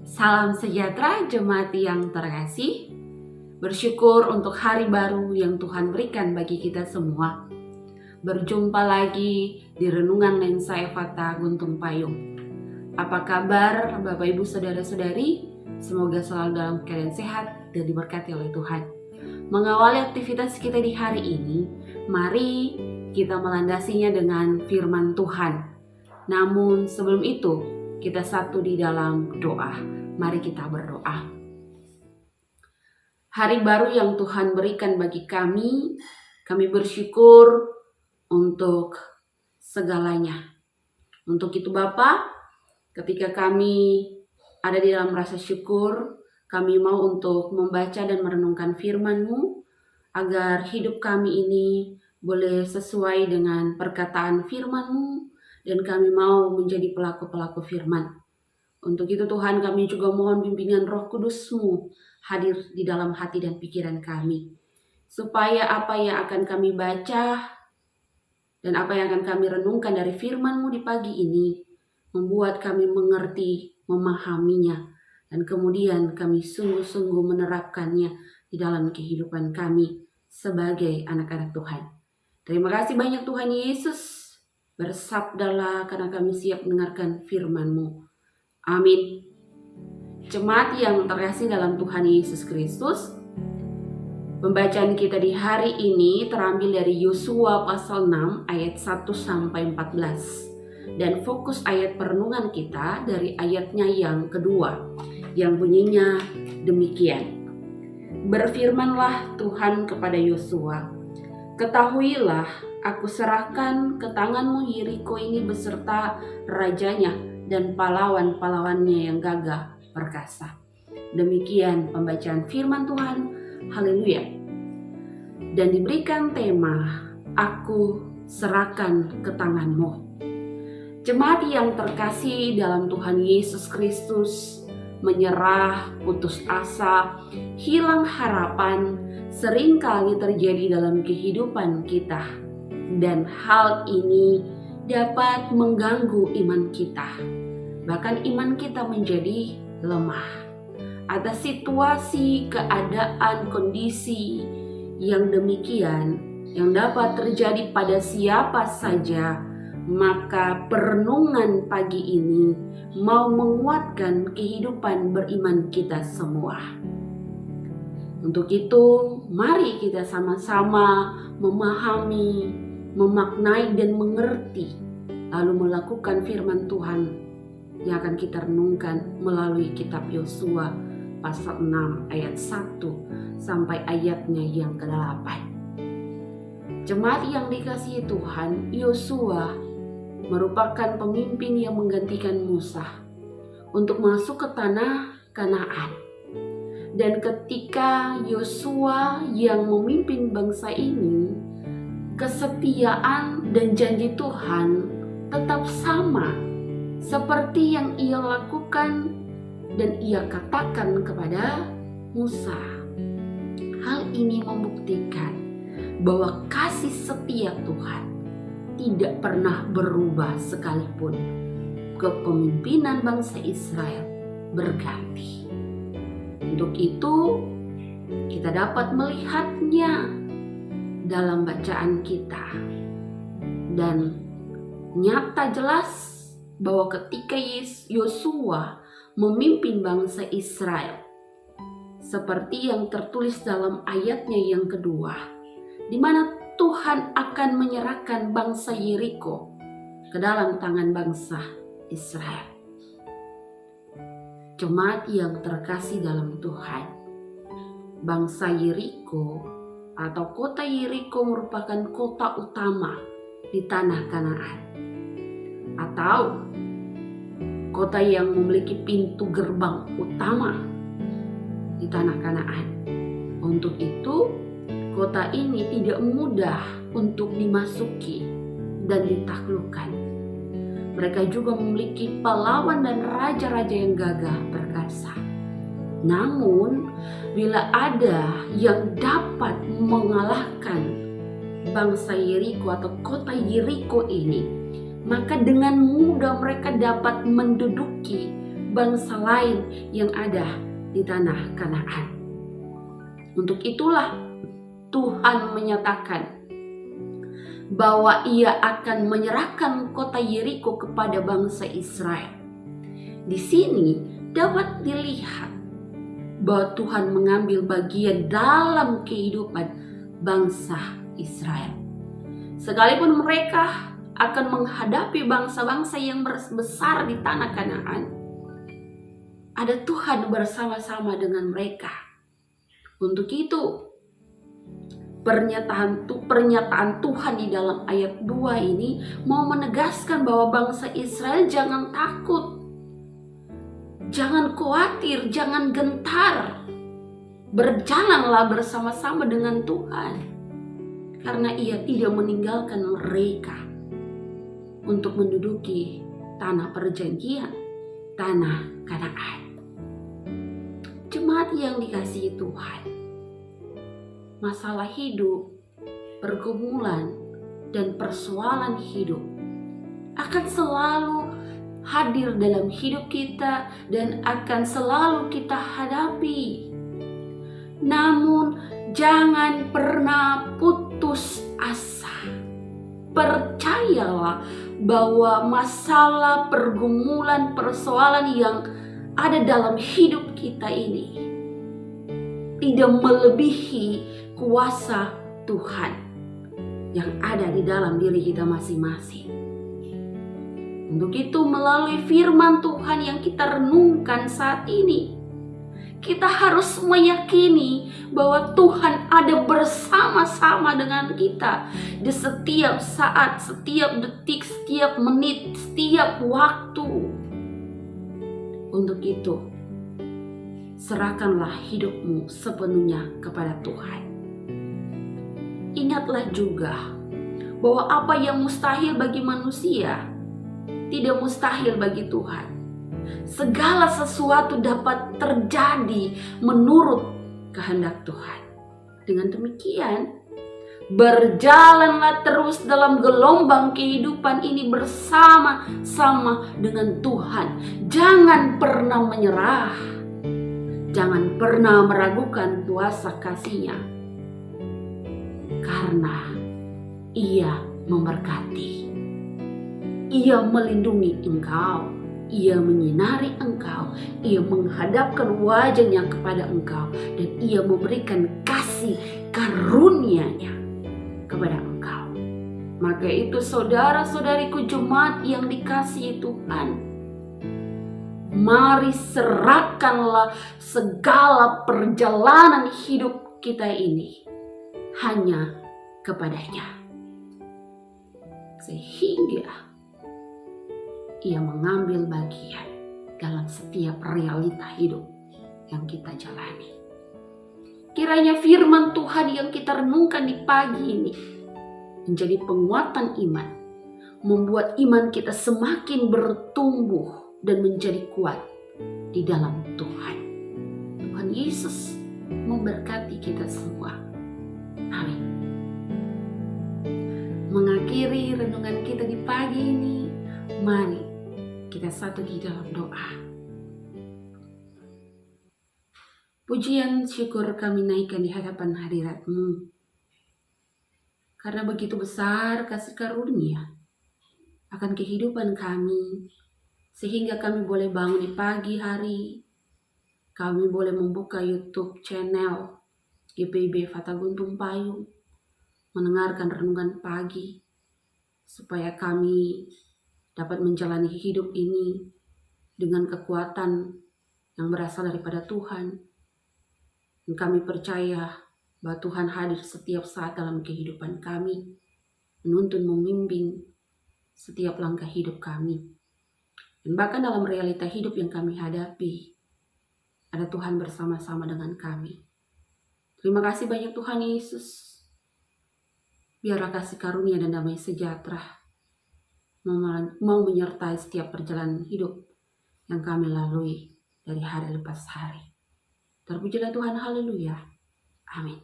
Salam sejahtera jemaat yang terkasih. Bersyukur untuk hari baru yang Tuhan berikan bagi kita semua. Berjumpa lagi di Renungan Lensa Efata Guntung Payung. Apa kabar Bapak Ibu Saudara-saudari? Semoga selalu dalam keadaan sehat dan diberkati oleh Tuhan. Mengawali aktivitas kita di hari ini, mari kita melandasinya dengan firman Tuhan. Namun sebelum itu, kita satu di dalam doa. Mari kita berdoa. Hari baru yang Tuhan berikan bagi kami bersyukur untuk segalanya. Untuk itu Bapa, ketika kami ada di dalam rasa syukur, kami mau untuk membaca dan merenungkan firman-Mu, agar hidup kami ini boleh sesuai dengan perkataan firman-Mu, dan kami mau menjadi pelaku-pelaku firman. Untuk itu Tuhan, kami juga mohon bimbingan Roh Kudus-Mu hadir di dalam hati dan pikiran kami. Supaya apa yang akan kami baca dan apa yang akan kami renungkan dari firman-Mu di pagi ini membuat kami mengerti, memahaminya, dan kemudian kami sungguh-sungguh menerapkannya di dalam kehidupan kami sebagai anak-anak Tuhan. Terima kasih banyak Tuhan Yesus. Bersabdalah karena kami siap mendengarkan firman-Mu. Amin. Jemaat yang terkasih dalam Tuhan Yesus Kristus, pembacaan kita di hari ini terambil dari Yosua pasal 6 ayat 1 sampai 14. Dan fokus ayat perenungan kita dari ayatnya yang kedua, yang bunyinya demikian. Berfirmanlah Tuhan kepada Yosua, ketahuilah aku serahkan ke tanganmu Yeriko ini beserta rajanya dan pahlawan-pahlawannya yang gagah perkasa. Demikian pembacaan firman Tuhan. Haleluya. Dan diberikan tema, aku serahkan ke tanganmu. Jemaat yang terkasih dalam Tuhan Yesus Kristus, menyerah, putus asa, hilang harapan seringkali terjadi dalam kehidupan kita. Dan hal ini dapat mengganggu iman kita. Bahkan iman kita menjadi lemah. Atas situasi, keadaan, kondisi yang demikian yang dapat terjadi pada siapa saja, maka perenungan pagi ini mau menguatkan kehidupan beriman kita semua. Untuk itu, mari kita sama-sama memahami, memaknai dan mengerti, lalu melakukan firman Tuhan yang akan kita renungkan melalui kitab Yosua pasal 6 ayat 1 sampai ayatnya yang ke-8. Jemaat yang dikasihi Tuhan, Yosua merupakan pemimpin yang menggantikan Musa untuk masuk ke tanah Kanaan. Dan ketika Yosua yang memimpin bangsa ini, kesetiaan dan janji Tuhan tetap sama seperti yang ia lakukan dan ia katakan kepada Musa. Hal ini membuktikan bahwa kasih setia Tuhan tidak pernah berubah sekalipun kepemimpinan bangsa Israel berganti. Untuk itu kita dapat melihatnya dalam bacaan kita, dan nyata jelas bahwa ketika Yosua memimpin bangsa Israel, seperti yang tertulis dalam ayatnya yang kedua, di mana Tuhan akan menyerahkan bangsa Yeriko ke dalam tangan bangsa Israel. Jemaat yang terkasih dalam Tuhan, bangsa Yeriko atau kota Yeriko merupakan kota utama di tanah Kanaan, atau kota yang memiliki pintu gerbang utama di tanah Kanaan. Untuk itu, kota ini tidak mudah untuk dimasuki dan ditaklukkan. Mereka juga memiliki pahlawan dan raja-raja yang gagah perkasa. Namun, bila ada yang dapat mengalahkan bangsa Yeriko atau kota Yeriko ini, maka dengan mudah mereka dapat menduduki bangsa lain yang ada di tanah Kanaan. Untuk itulah Tuhan menyatakan bahwa Ia akan menyerahkan kota Yeriko kepada bangsa Israel. Di sini dapat dilihat bahwa Tuhan mengambil bagian dalam kehidupan bangsa Israel. Sekalipun mereka akan menghadapi bangsa-bangsa yang besar di tanah Kanaan, ada Tuhan bersama-sama dengan mereka. Untuk itu, pernyataan Tuhan di dalam ayat 2 ini mau menegaskan bahwa bangsa Israel jangan takut, jangan khawatir, jangan gentar. Berjalanlah bersama-sama dengan Tuhan, karena Ia tidak meninggalkan mereka untuk menduduki tanah perjanjian, tanah Kanaan. Jemaat yang dikasihi Tuhan, masalah hidup, pergumulan, dan persoalan hidup akan selalu hadir dalam hidup kita dan akan selalu kita hadapi. Namun jangan pernah putus asa. Percayalah bahwa masalah, pergumulan, persoalan yang ada dalam hidup kita ini tidak melebihi kuasa Tuhan yang ada di dalam diri kita masing-masing. Untuk itu, melalui firman Tuhan yang kita renungkan saat ini, kita harus meyakini bahwa Tuhan ada bersama-sama dengan kita di setiap saat, setiap detik, setiap menit, setiap waktu. Untuk itu, serahkanlah hidupmu sepenuhnya kepada Tuhan. Ingatlah juga bahwa apa yang mustahil bagi manusia tidak mustahil bagi Tuhan. Segala sesuatu dapat terjadi menurut kehendak Tuhan. Dengan demikian, berjalanlah terus dalam gelombang kehidupan ini bersama-sama dengan Tuhan. Jangan pernah menyerah. Jangan pernah meragukan kuasa kasih-Nya. Karena Ia memberkati. Ia melindungi engkau. Ia menyinari engkau. Ia menghadapkan wajah-Nya kepada engkau. Dan Ia memberikan kasih karunia-Nya kepada engkau. Maka itu saudara-saudariku jemaat yang dikasihi Tuhan, mari serahkanlah segala perjalanan hidup kita ini hanya kepada-Nya, sehingga Ia mengambil bagian dalam setiap realita hidup yang kita jalani. Kiranya firman Tuhan yang kita renungkan di pagi ini menjadi penguatan iman, membuat iman kita semakin bertumbuh dan menjadi kuat di dalam Tuhan. Tuhan Yesus memberkati kita semua. Amin. Mengakhiri renungan kita di pagi ini, mari kita satu di dalam doa. Pujian syukur kami naikkan di hadapan hadirat-Mu, karena begitu besar kasih karunia akan kehidupan kami, sehingga kami boleh bangun di pagi hari, kami boleh membuka YouTube channel GPIB Fataguntung Payung, mendengarkan renungan pagi, supaya kami dapat menjalani hidup ini dengan kekuatan yang berasal daripada Tuhan. Dan kami percaya bahwa Tuhan hadir setiap saat dalam kehidupan kami, menuntun, membimbing setiap langkah hidup kami. Dan bahkan dalam realita hidup yang kami hadapi, ada Tuhan bersama-sama dengan kami. Terima kasih banyak Tuhan Yesus. Biarlah kasih karunia dan damai sejahtera mau menyertai setiap perjalanan hidup yang kami lalui dari hari lepas hari. Terpujilah Tuhan, haleluya. Amin.